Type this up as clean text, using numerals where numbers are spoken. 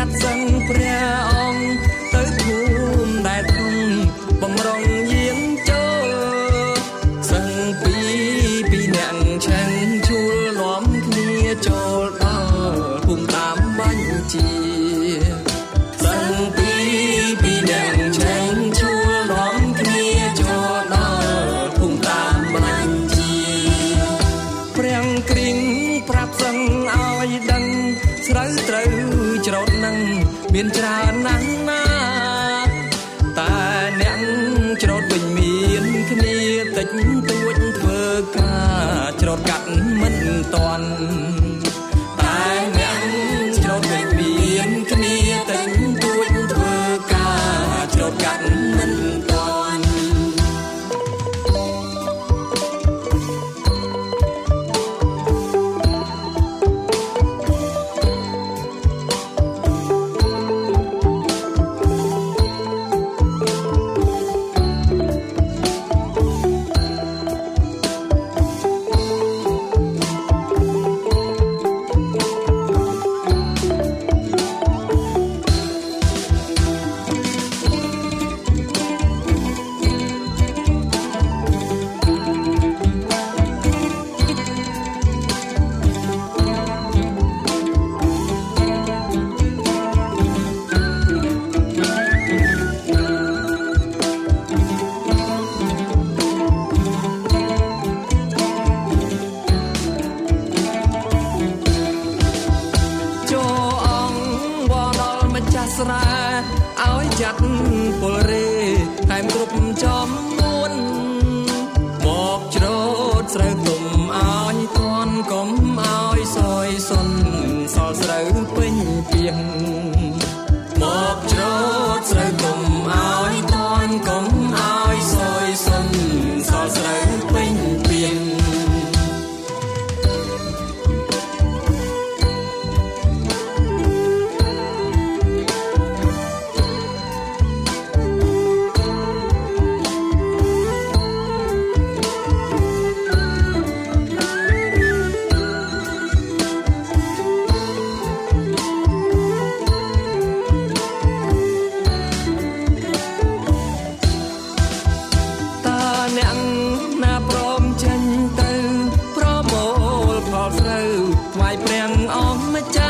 ចាត់សឹងព្រះអង្គទៅភូមិដែលធំបំរុងយាងចូលសឹងពីអ្នកឆាំងឈួលនាំគ្នាចូលដល់ភូមិតាមបញ្ជាសឹងពីអ្នកឆាំងឈួលនាំគ្នាចូលដល់ភូមិតាមបញ្ជាព្រះគ្រីងប្រាប់សឹងឲ្យដឹងស្រូវត្រូវច្រូតនឹងមានច្រើនណាស់ណាតែអ្នកច្រូតវិញមានគ្នាតិចតួចធ្វើការច្រូតកាត់មិនតាន់តែអ្នកច្រូតវិញមានគ្នាតិចតួចធ្វើការច្រូតកាត់មិនតាន់ស្រែឲ្យចាត់ពលរេថែមគ្រប់ចំនួនមកច្រូតស្រូវទុំឲ្យធន់កុំឲ្យសយសុនសល់ស្រូវពេញពីងមកច្រូតស្រូវទុំឲ្យធន់កុំឲ្យសយសុនសល់ស្រូវពេញពីងណាព្រមចេញទៅប្រមូលផលស្រូវថ្វាយព្រះអង្គម្ចាស់